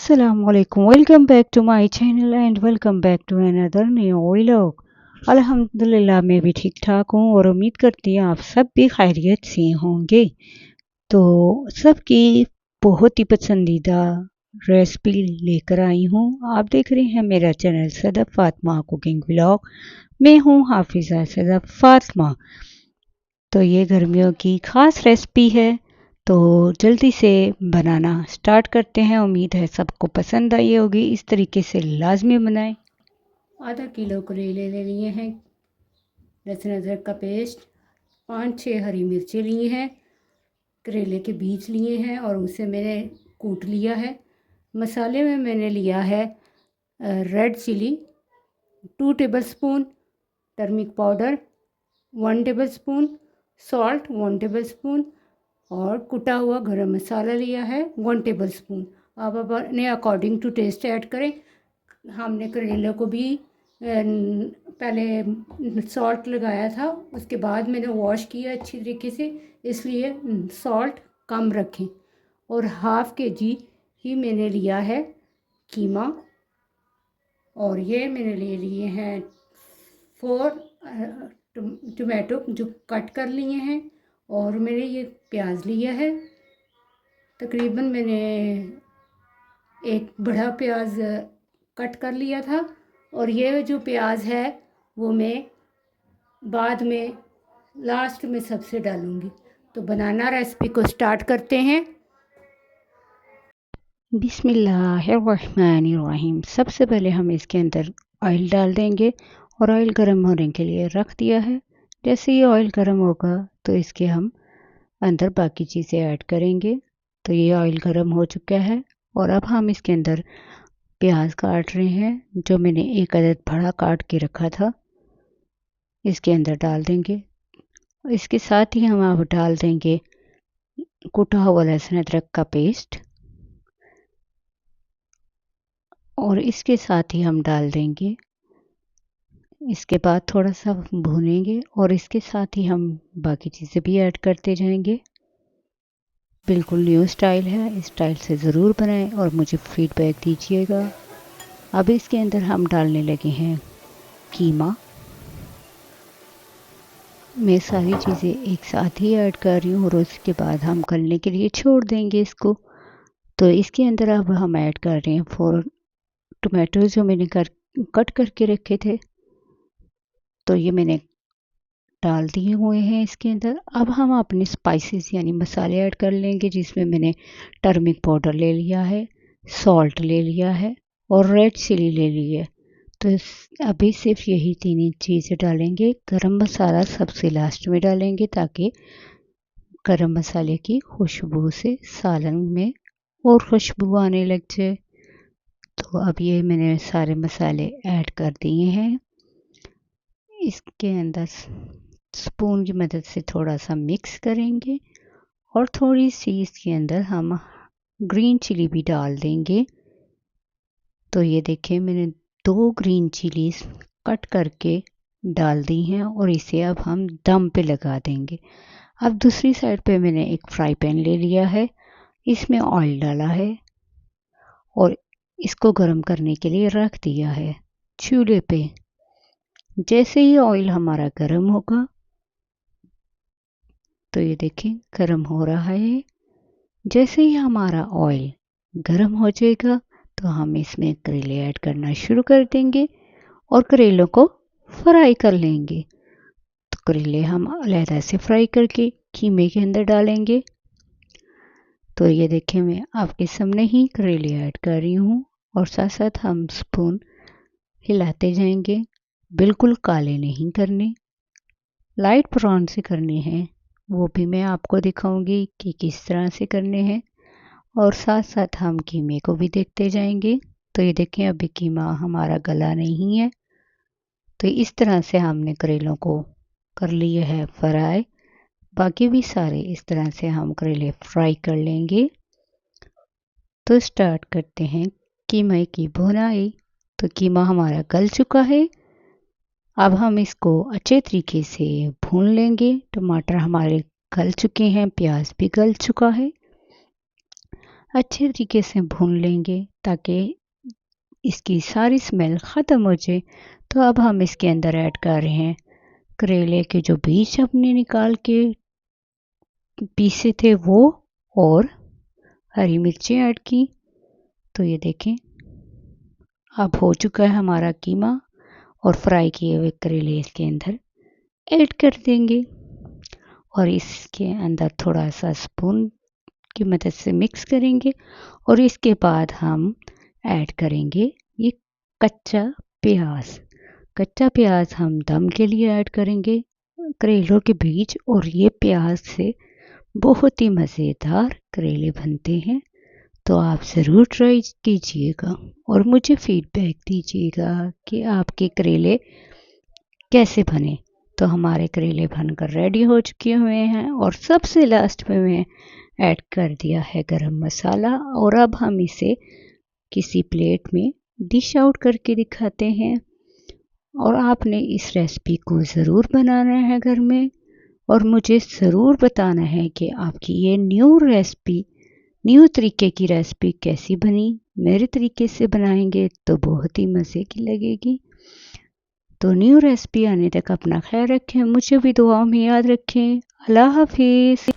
Assalamualaikum. Welcome back to my channel and welcome back to another new vlog. अल्हम्दुलिल्लाह मैं भी ठीक ठाक हूँ और उम्मीद करती हूँ आप सब भी खैरियत से होंगे। तो सबकी बहुत ही पसंदीदा रेसिपी लेकर आई हूँ। आप देख रहे हैं मेरा channel Sadaf Fatima cooking vlog. मैं हूँ हाफिज़ा सदफ फातिमा। तो ये गर्मियों की ख़ास रेसिपी है, तो जल्दी से बनाना स्टार्ट करते हैं। उम्मीद है सबको पसंद आई होगी। इस तरीके से लाजमी बनाएं। आधा किलो करेले ले लिए हैं, लहसुन अदरक का पेस्ट, 5-6 हरी मिर्ची लिए हैं, करेले के बीज लिए हैं और उसे मैंने कूट लिया है। मसाले में मैंने लिया है red chilli 2 tablespoon, turmeric powder 1 tablespoon, salt 1 tablespoon और कुटा हुआ गरम मसाला लिया है 1 टेबलस्पून। आप अपने अकॉर्डिंग टू टेस्ट ऐड करें। हमने करेले को भी पहले सॉल्ट लगाया था, उसके बाद मैंने वॉश किया अच्छी तरीके से, इसलिए सॉल्ट कम रखें। और हाफ़ केजी ही मैंने लिया है कीमा, और ये मैंने ले लिए हैं 4 टमाटो जो कट कर लिए हैं, और मैंने ये प्याज लिया है। तकरीबन मैंने एक बड़ा प्याज कट कर लिया था, और ये जो प्याज है वो मैं बाद में लास्ट में सबसे डालूँगी। तो बनाना रेसिपी को स्टार्ट करते हैं। बिस्मिल्लाहिर्रहमानिर्रहीम। सबसे पहले हम इसके अंदर ऑयल डाल देंगे और ऑयल गर्म होने के लिए रख दिया है। जैसे ही ऑयल गर्म होगा तो इसके हम अंदर बाकी चीज़ें ऐड करेंगे। तो ये ऑयल गर्म हो चुका है और अब हम इसके अंदर प्याज काट रहे हैं, जो मैंने एक अदद बड़ा काट के रखा था, इसके अंदर डाल देंगे। इसके साथ ही हम अब डाल देंगे कुटा हुआ लहसुन अदरक का पेस्ट, और इसके साथ ही हम डाल देंगे, इसके बाद थोड़ा सा भूनेंगे और इसके साथ ही हम बाकी चीज़ें भी ऐड करते जाएंगे। बिल्कुल न्यू स्टाइल है, इस स्टाइल से ज़रूर बनाएं और मुझे फीडबैक दीजिएगा। अब इसके अंदर हम डालने लगे हैं कीमा। मैं सारी चीज़ें एक साथ ही ऐड कर रही हूँ और उसके बाद हम गलने के लिए छोड़ देंगे इसको। तो इसके अंदर अब हम ऐड कर रहे हैं 4 टमाटोज़ जो मैंने कट करके रखे थे, तो ये मैंने डाल दिए हुए हैं इसके अंदर। अब हम अपने स्पाइसेस यानी मसाले ऐड कर लेंगे, जिसमें मैंने टर्मरिक पाउडर ले लिया है, सॉल्ट ले लिया है और रेड चिली ले ली है। तो अभी सिर्फ यही 3 चीज़ें डालेंगे। गरम मसाला सबसे लास्ट में डालेंगे ताकि गरम मसाले की खुशबू से सालन में और खुशबू आने लग जाए। तो अब ये मैंने सारे मसाले ऐड कर दिए हैं। इसके अंदर स्पून की मदद से थोड़ा सा मिक्स करेंगे और थोड़ी सी इसके अंदर हम ग्रीन चिली भी डाल देंगे। तो ये देखें, मैंने 2 ग्रीन चिलीज कट करके डाल दी हैं और इसे अब हम दम पे लगा देंगे। अब दूसरी साइड पे मैंने एक फ्राई पैन ले लिया है, इसमें ऑयल डाला है और इसको गर्म करने के लिए रख दिया है चूल्हे पे। जैसे ही ऑयल हमारा गर्म होगा, तो ये देखें गर्म हो रहा है। जैसे ही हमारा ऑयल गर्म हो जाएगा तो हम इसमें करेले ऐड करना शुरू कर देंगे और करेलों को फ्राई कर लेंगे। तो करेले हम अलहदा से फ्राई करके कीमे के अंदर डालेंगे। तो ये देखें, मैं आपके सामने ही करेले ऐड कर रही हूँ और साथ साथ हम स्पून हिलाते जाएंगे। बिल्कुल काले नहीं करने, लाइट ब्राउन से करने हैं, वो भी मैं आपको दिखाऊंगी कि किस तरह से करने हैं। और साथ साथ हम कीमे को भी देखते जाएंगे। तो ये देखें, अभी कीमा हमारा गला नहीं है। तो इस तरह से हमने करेलों को कर लिए है फ्राई। बाकी भी सारे इस तरह से हम करेले फ्राई कर लेंगे। तो स्टार्ट करते हैं कीमे की भुनाई। तो कीमा हमारा गल चुका है, अब हम इसको अच्छे तरीके से भून लेंगे। टमाटर हमारे गल चुके हैं, प्याज भी गल चुका है। अच्छे तरीके से भून लेंगे ताकि इसकी सारी स्मेल ख़त्म हो जाए। तो अब हम इसके अंदर ऐड कर रहे हैं करेले के जो बीज हमने निकाल के पीसे थे वो, और हरी मिर्चें ऐड की। तो ये देखें अब हो चुका है हमारा कीमा, और फ्राई किए हुए करेले इसके अंदर ऐड कर देंगे और इसके अंदर थोड़ा सा स्पून की मदद से मिक्स करेंगे। और इसके बाद हम ऐड करेंगे ये कच्चा प्याज। कच्चा प्याज हम दम के लिए ऐड करेंगे करेलों के बीज, और ये प्याज से बहुत ही मज़ेदार करेले बनते हैं। तो आप ज़रूर ट्राई कीजिएगा और मुझे फीडबैक दीजिएगा कि आपके करेले कैसे बने। तो हमारे करेले बनकर रेडी हो चुके हुए हैं, और सबसे लास्ट में मैं ऐड कर दिया है गरम मसाला। और अब हम इसे किसी प्लेट में डिश आउट करके दिखाते हैं। और आपने इस रेसिपी को ज़रूर बनाना है घर में, और मुझे ज़रूर बताना है कि आपकी ये न्यू तरीके की रेसिपी कैसी बनी। मेरे तरीके से बनाएंगे तो बहुत ही मज़े की लगेगी। तो न्यू रेसिपी आने तक अपना ख्याल रखें, मुझे भी दुआओं में याद रखें। अल्लाह हाफिज़।